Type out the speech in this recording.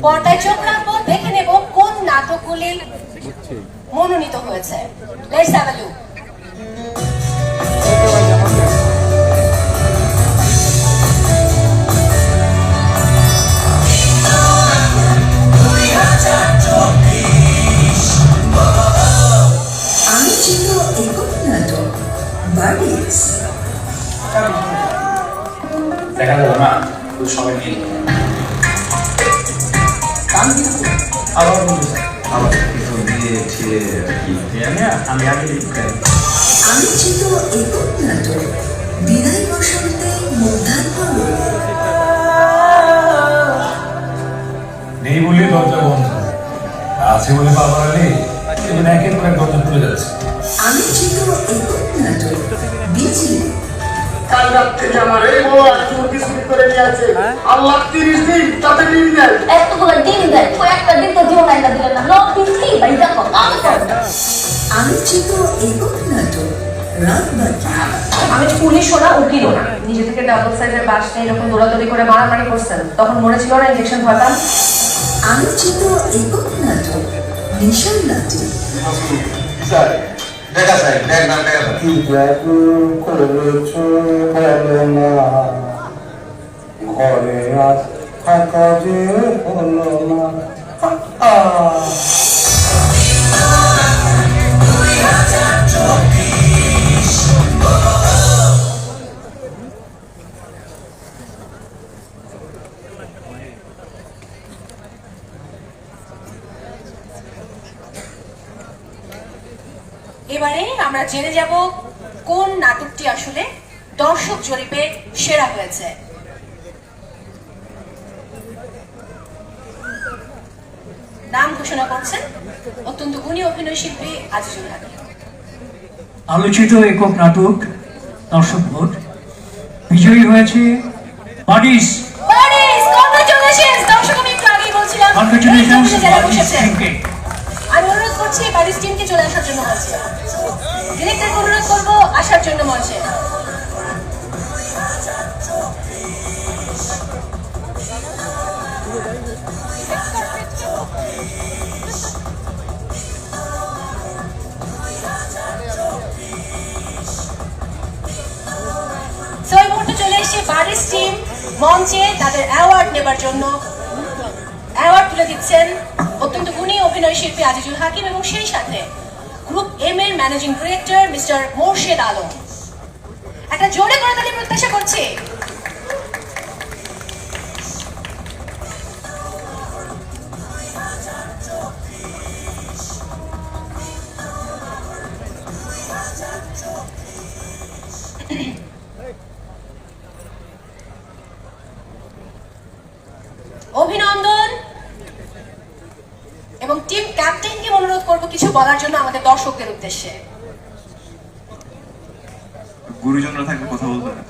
পর্দায় চোখ রাখবো, দেখে নেব কোন নাটকগুলি মনোনীত হয়েছে। Let's have a look. আলোচিত একক নাটক বার্ডিস। দেখা গেল না সবাই নেই। আলোচিত একক নাটক বিদায় বসন্তে মধ্যাহ্ন নেই বলে দরজা বন্ধ, আছে বলে বাবা আলী একের পর এক দরজা খুলে যাচ্ছে। আলোচিত একক নাটক বিজলি। কাল রাত থেকে আমার এই বউ আর চুরকি চুরি করে নিয়ে আছে। আল্লাহ 30 দিন তাতে দিন দেন। এতগুলো দিন দেয়, কয়েকটা দিন তো জীবন একটা দিলেন না। লোক দিচ্ছি ভাই, দেখো আলোচিত একক নাটক রাত বাকি। আমি পুলিশ ওরা উকিল না, নিজে থেকে ডাবল সাইজের বাস নিয়ে যখন দৌড়াদৌড়ি করে মারামারি করছেন তখন মনে ছিল না ইনজেকশন ভরতাম। আলোচিত একক নাটক নিশান নাটক। দেখা যায় দেখ না দেখা যায় কি জাদু করেছো বলো না, ঘরে আজ থাকা যে হলো না। এবারে আমরা জেনে যাব কোন নাটকটি আসলে দর্শক জরিপে সেরা হয়েছে। নাম ঘোষণা করছেন অত্যন্ত গুণী অভিনয় শিল্পী আজিজুল হাকিম। আলোচিত একক নাটক দর্শক ভোট বিজয়ী হয়েছে বার্ডিস। কংগ্রাচুলেশনস। দর্শক আমি একটু আগেই বলছিলাম কংগ্রাচুলেশনস যারা বার্ডিস বসেছে, টিমকে। আমি অনুরোধ করছি বার্ডিস টিমকে চলে আসার জন্য মঞ্চে। ডিরেক্টরকে অনুরোধ করবো আসার জন্য মঞ্চে। এই মুহূর্তে চলে এসে বার্ডিস টিম মঞ্চে তাদের অ্যাওয়ার্ড নেবার জন্য। অ্যাওয়ার্ড তুলে দিচ্ছেন অত্যন্ত গুণী অভিনয় শিল্পী আজিজুল হাকিম এবং সেই সাথে গ্রুপ এম এর managing director mister Morshed Alam. একটা জোরে করে তাদের প্রত্যাশা করছি। অভিনন্দন এবং টিম ক্যাপ্টেনকে অনুরোধ করবো কিছু বলার জন্য আমাদের দর্শকদের উদ্দেশ্যে। গুরুজনরা থাকলে কথা বলবে না,